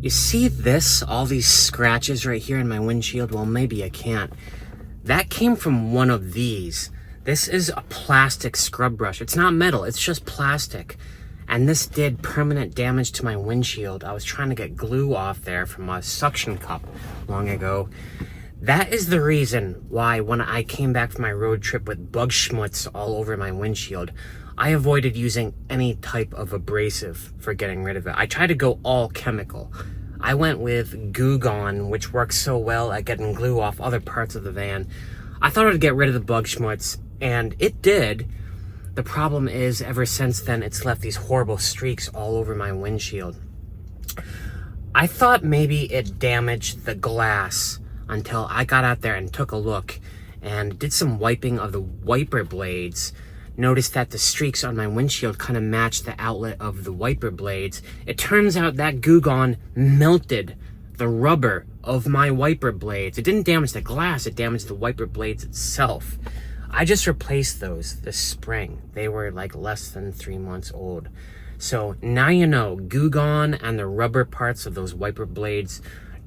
You see this? All these scratches right here in my windshield? Well, maybe I can't. That came from one of these. This is a plastic scrub brush. It's not metal, it's just plastic. And this did permanent damage to my windshield. I was trying to get glue off there from a suction cup long ago. That is the reason why when I came back from my road trip with bug schmutz all over my windshield, I avoided using any type of abrasive for getting rid of it. I tried to go all chemical. I went with Goo-gone, which works so well at getting glue off other parts of the van. I thought it would get rid of the bug schmutz, and it did. The problem is, ever since then, it's left these horrible streaks all over my windshield. I thought maybe it damaged the glass until I got out there and took a look and did some wiping of the wiper blades. Noticed that the streaks on my windshield kind of matched the outlet of the wiper blades. It turns out that Goo-gone melted the rubber of my wiper blades. It didn't damage the glass, it damaged the wiper blades itself. I just replaced those this spring. They were like less than 3 months old. So now you know, Goo-gone and the rubber parts of those wiper blades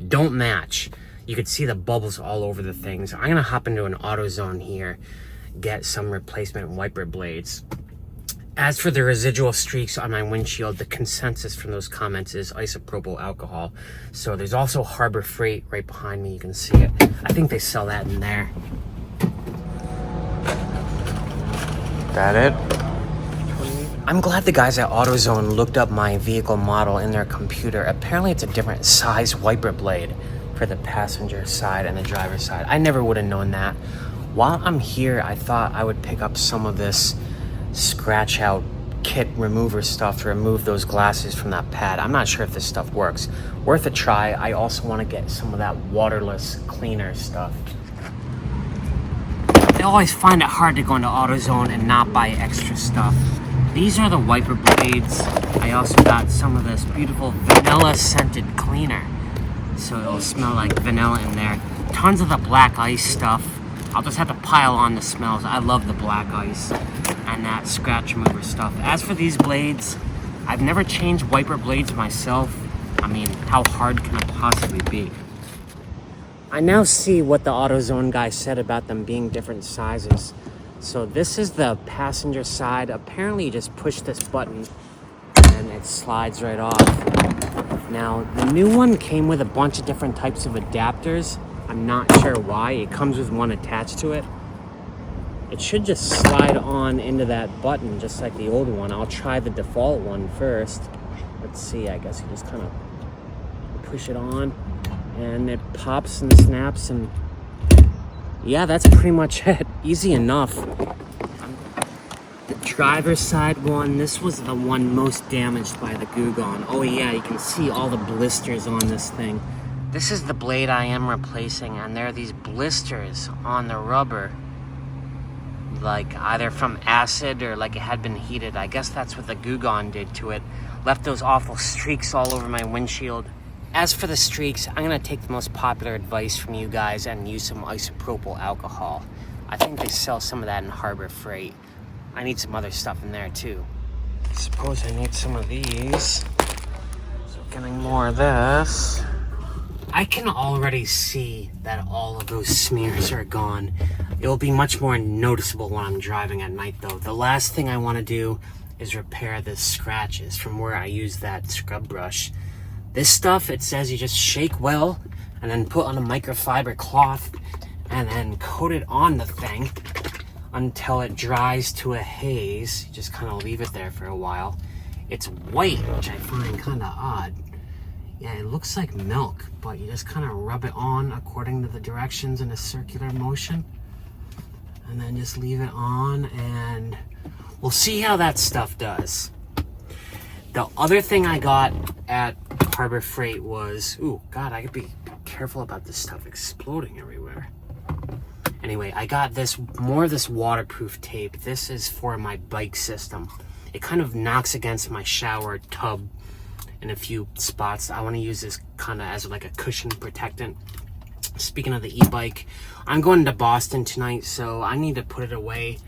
don't match. You could see the bubbles all over the things. I'm gonna hop into an AutoZone here, get some replacement wiper blades. As for the residual streaks on my windshield, the consensus from those comments is isopropyl alcohol. So there's also Harbor Freight right behind me, you can see it. I think they sell that in there. That it? I'm glad the guys at AutoZone looked up my vehicle model in their computer. Apparently it's a different size wiper blade for the passenger side and the driver's side. I never would have known that. While I'm here, I thought I would pick up some of this scratch out kit remover stuff to remove those glasses from that pad. I'm not sure if this stuff works. Worth a try. I also want to get some of that waterless cleaner stuff. I always find it hard to go into AutoZone and not buy extra stuff. These are the wiper blades. I also got some of this beautiful vanilla scented cleaner, so it'll smell like vanilla in there. Tons of the black ice stuff. I'll just have to pile on the smells. I love the black ice and that scratch remover stuff. As for these blades, I've never changed wiper blades myself. I mean, how hard can it possibly be? I now see what the AutoZone guy said about them being different sizes. So this is the passenger side. Apparently you just push this button and it slides right off. Now, the new one came with a bunch of different types of adapters. I'm not sure why. It comes with one attached to it. It should just slide on into that button just like the old one. I'll try the default one first. Let's see, I guess you just kind of push it on and it pops and snaps, and yeah, that's pretty much it. Easy enough. The driver's side one, this was the one most damaged by the Goo-gone. Oh yeah, you can see all the blisters on this thing. This is the blade I am replacing, and there are these blisters on the rubber, like either from acid or like it had been heated. I guess that's what the Goo-gone did to it. Left those awful streaks all over my windshield. As for the streaks, I'm gonna take the most popular advice from you guys and use some isopropyl alcohol. I think they sell some of that in Harbor Freight. I need some other stuff in there too. Suppose I need some of these. So getting more of this. I can already see that all of those smears are gone. It will be much more noticeable when I'm driving at night though. The last thing I want to do is repair the scratches from where I used that scrub brush. This stuff, it says you just shake well and then put on a microfiber cloth and then coat it on the thing until it dries to a haze. You just kind of leave it there for a while. It's white, which I find kind of odd. Yeah, it looks like milk, but you just kind of rub it on according to the directions in a circular motion. And then just leave it on, and we'll see how that stuff does. The other thing I got at Harbor Freight was, ooh, God, I gotta be careful about this stuff exploding everywhere. Anyway, I got more of this waterproof tape. This is for my bike system. It kind of knocks against my shower tub in a few spots. I want to use this kind of as like a cushion protectant. Speaking of the e-bike, I'm going to Boston tonight, so I need to put it away,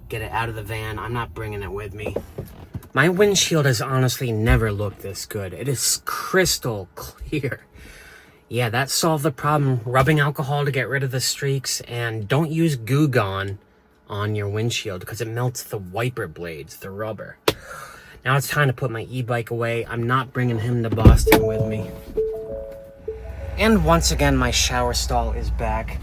get it out of the van. I'm not bringing it with me. My windshield has honestly never looked this good. It is crystal clear. Yeah, that solved the problem. Rubbing alcohol to get rid of the streaks, and don't use Goo-gone on your windshield because it melts the wiper blades, the rubber. Now it's time to put my e-bike away. I'm not bringing him to Boston with me. And once again, my shower stall is back.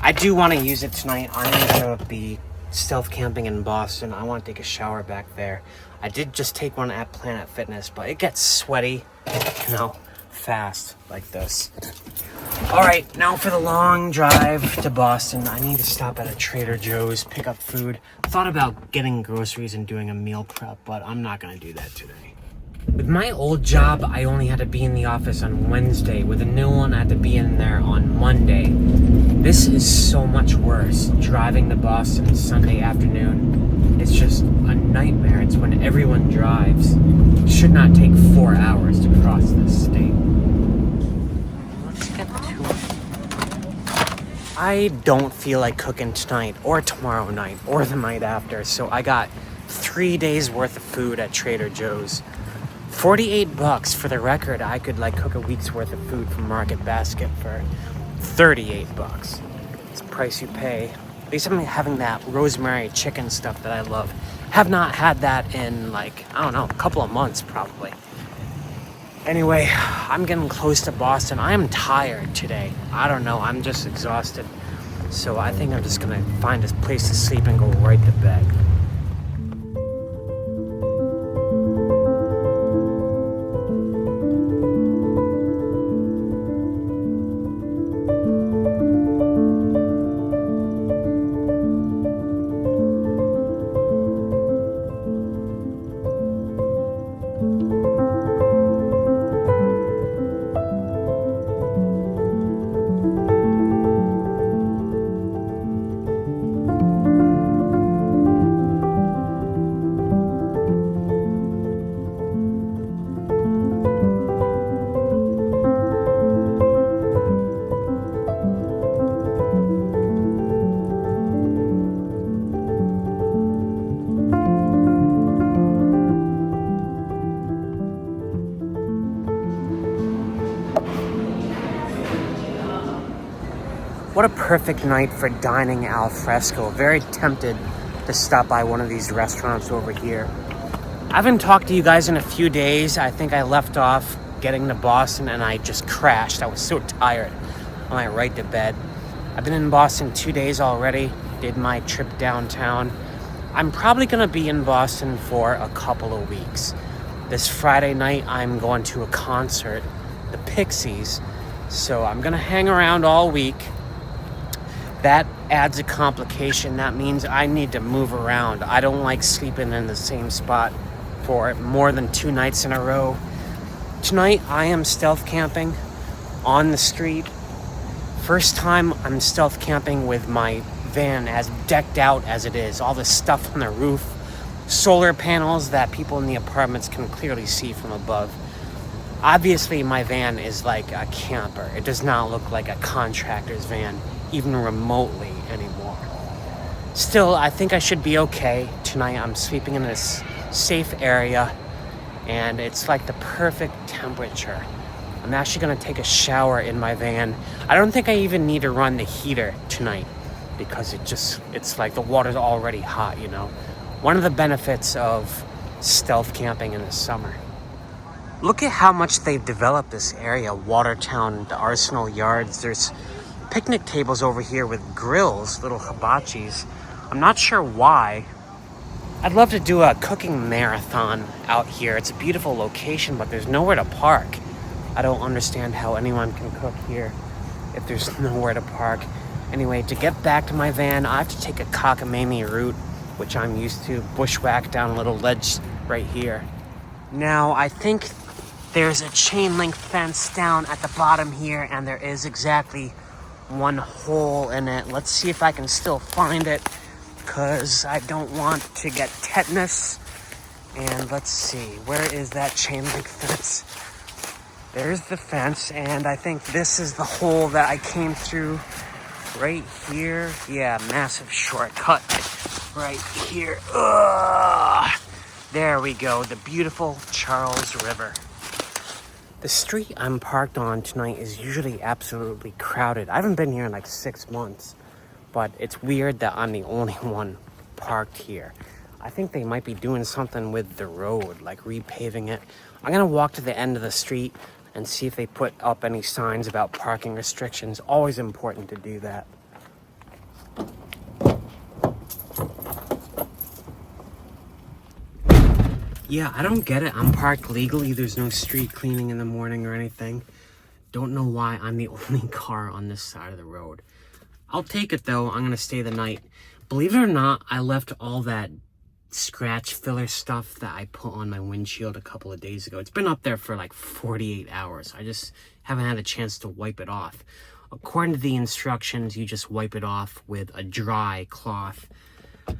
I do want to use it tonight. I'm going to be stealth camping in Boston. I want to take a shower back there. I did just take one at Planet Fitness, but it gets sweaty, fast like this. All right, now for the long drive to Boston. I need to stop at a Trader Joe's, pick up food. Thought about getting groceries and doing a meal prep, but I'm not gonna do that today. With my old job, I only had to be in the office on Wednesday. With the new one, I had to be in there on Monday. This is so much worse, driving to Boston Sunday afternoon. It's just a nightmare. It's when everyone drives. It should not take 4 hours to cross this state. Let's get to it. I don't feel like cooking tonight or tomorrow night or the night after, so I got 3 days worth of food at Trader Joe's. $48 for the record. I could cook a week's worth of food from Market Basket for $38. It's the price you pay. At least I'm having that rosemary chicken stuff that I love. Have not had that in I don't know, a couple of months probably. Anyway, I'm getting close to Boston. I am tired today. I don't know, I'm just exhausted. So I think I'm just gonna find a place to sleep and go right to bed. What a perfect night for dining al fresco. Very tempted to stop by one of these restaurants over here. I haven't talked to you guys in a few days. I think I left off getting to Boston and I just crashed. I was so tired. I went right to bed. I've been in Boston 2 days already. Did my trip downtown. I'm probably gonna be in Boston for a couple of weeks. This Friday night, I'm going to a concert, the Pixies. So I'm gonna hang around all week. That adds a complication. That means I need to move around. I don't like sleeping in the same spot for more than 2 nights in a row. Tonight, I am stealth camping on the street. First time I'm stealth camping with my van as decked out as it is. All the stuff on the roof, solar panels that people in the apartments can clearly see from above. Obviously, my van is like a camper. It does not look like a contractor's van, even remotely anymore. Still, I think I should be okay. Tonight I'm sleeping in this safe area and it's like the perfect temperature. I'm actually gonna take a shower in my van. I don't think I even need to run the heater tonight because it's like the water's already hot, One of the benefits of stealth camping in the summer. Look at how much they've developed this area. Watertown, the Arsenal Yards. There's picnic tables over here with grills, little hibachis. I'm not sure why. I'd love to do a cooking marathon out here. It's a beautiful location, but there's nowhere to park. I don't understand how anyone can cook here if there's nowhere to park. Anyway, to get back to my van, I have to take a cockamamie route, which I'm used to, bushwhack down a little ledge right here. Now, I think there's a chain link fence down at the bottom here, and there is exactly one hole in it. Let's see if I can still find it, because I don't want to get tetanus. And let's see, where is that chain link fence? There's the fence, and I think this is the hole that I came through right here. Yeah, massive shortcut right here. Ugh. There we go, the beautiful Charles River. The street I'm parked on tonight is usually absolutely crowded. I haven't been here in like 6 months, but it's weird that I'm the only one parked here. I think they might be doing something with the road, like repaving it. I'm gonna walk to the end of the street and see if they put up any signs about parking restrictions. Always important to do that. Yeah, I don't get it. I'm parked legally. There's no street cleaning in the morning or anything. Don't know why I'm the only car on this side of the road. I'll take it though. I'm gonna stay the night. Believe it or not, I left all that scratch filler stuff that I put on my windshield a couple of days ago. It's been up there for like 48 hours. I just haven't had a chance to wipe it off. According to the instructions, you just wipe it off with a dry cloth.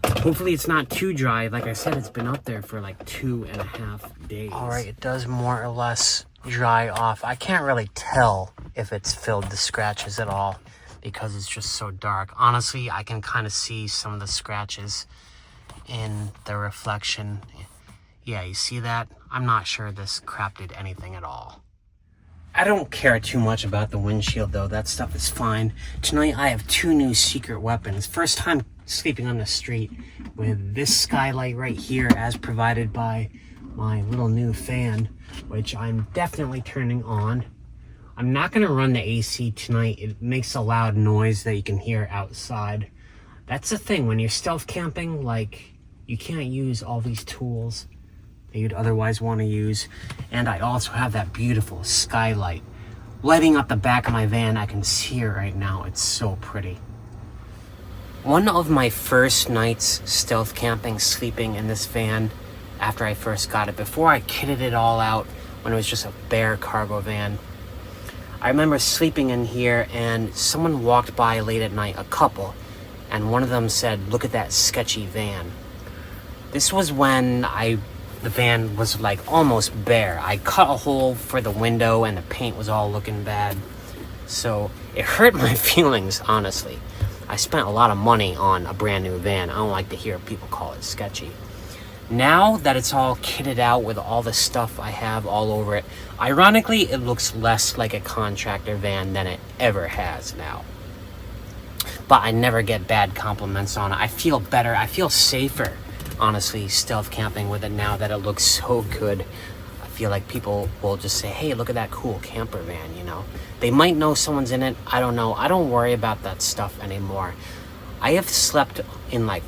Hopefully it's not too dry. Like I said, it's been up there for like 2.5 days. All right, it does more or less dry off. I can't really tell if it's filled the scratches at all because it's just so dark. Honestly, I can kind of see some of the scratches in the reflection. Yeah, you see that? I'm not sure this crap did anything at all. I don't care too much about the windshield though. That stuff is fine. Tonight I have 2 new secret weapons. First time sleeping on the street with this skylight right here as provided by my little new fan, which I'm definitely turning on. I'm not gonna run the AC tonight. It makes a loud noise that you can hear outside. That's the thing, when you're stealth camping, like, you can't use all these tools that you'd otherwise want to use. And I also have that beautiful skylight lighting up the back of my van. I can see it right now. It's so pretty. One of my first nights stealth camping, sleeping in this van after I first got it, before I kitted it all out when it was just a bare cargo van, I remember sleeping in here and someone walked by late at night, a couple, and one of them said, "Look at that sketchy van." This was when the van was like almost bare. I cut a hole for the window and the paint was all looking bad. So it hurt my feelings, honestly. I spent a lot of money on a brand new van. I don't like to hear people call it sketchy. Now that it's all kitted out with all the stuff I have all over it, ironically, it looks less like a contractor van than it ever has now. But I never get bad compliments on it. I feel better. I feel safer, honestly, stealth camping with it now that it looks so good. I feel like people will just say, "Hey, look at that cool camper van," you know? They might know someone's in it. I don't know. I don't worry about that stuff anymore. I have slept in like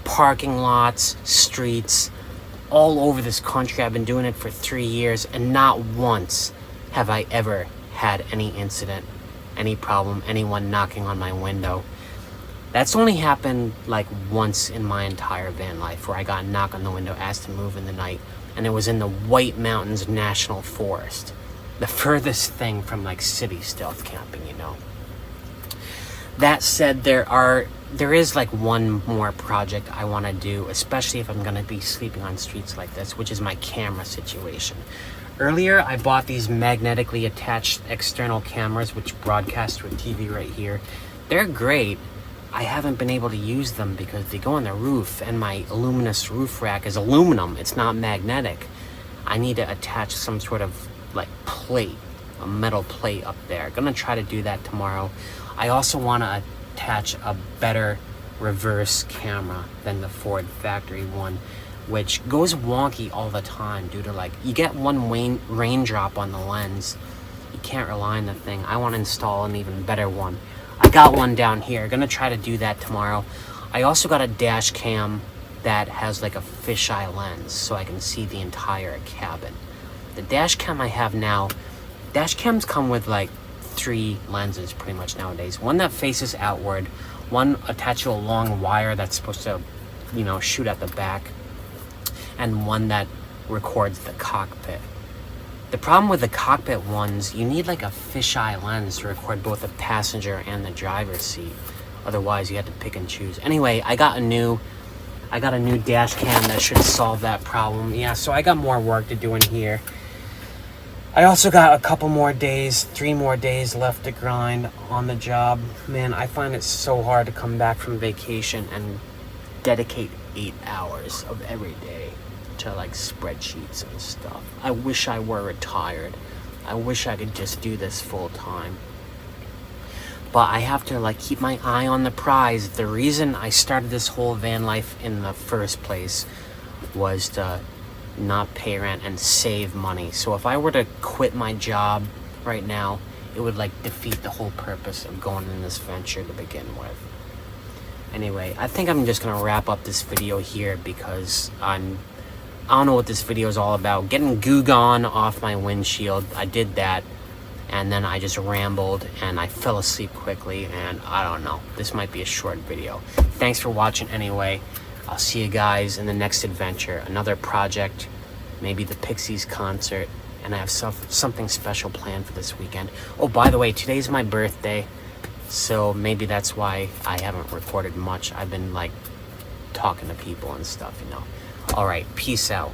parking lots, streets, all over this country. I've been doing it for 3 years, and not once have I ever had any incident, any problem, anyone knocking on my window. That's only happened like once in my entire van life, where I got a knock on the window, asked to move in the night, and it was in the White Mountains National Forest. The furthest thing from like city stealth camping, you know. That said, there is like one more project I want to do, especially if I'm going to be sleeping on streets like this, which is my camera situation. Earlier, I bought these magnetically attached external cameras, which broadcast to a TV right here. They're great. I haven't been able to use them because they go on the roof, and my luminous roof rack is aluminum. It's not magnetic. I need to attach some sort of like plate, a metal plate up there. Gonna try to do that tomorrow. I also want to attach a better reverse camera than the Ford factory one, which goes wonky all the time due to like, you get one raindrop on the lens, you can't rely on the thing. I want to install an even better one. I got one down here. Gonna try to do that tomorrow. I also got a dash cam that has like a fisheye lens so I can see the entire cabin. The dash cam I have now, dash cams come with like 3 lenses pretty much nowadays. One that faces outward, one attached to a long wire that's supposed to, you know, shoot at the back, and one that records the cockpit. The problem with the cockpit ones, you need like a fisheye lens to record both the passenger and the driver's seat. Otherwise, you have to pick and choose. Anyway, I got a new dash cam that should solve that problem. Yeah, so I got more work to do in here. I also got a couple more days, 3 more days left to grind on the job. Man, I find it so hard to come back from vacation and dedicate 8 hours of every day to like spreadsheets and stuff. I wish I were retired. I wish I could just do this full time. But I have to like keep my eye on the prize. The reason I started this whole van life in the first place was to not pay rent and save money. So if I were to quit my job right now, it would like defeat the whole purpose of going in this venture to begin with. Anyway, I think I'm just gonna wrap up this video here because I don't know what this video is all about. Getting Goo-gone off my windshield, I did that, and then I just rambled and I fell asleep quickly, and I don't know. This might be a short video. Thanks for watching anyway. I'll see you guys in the next adventure, another project, maybe the Pixies concert, and I have something special planned for this weekend. Oh, by the way, today's my birthday, so maybe that's why I haven't recorded much. I've been like talking to people and stuff, you know. All right, peace out.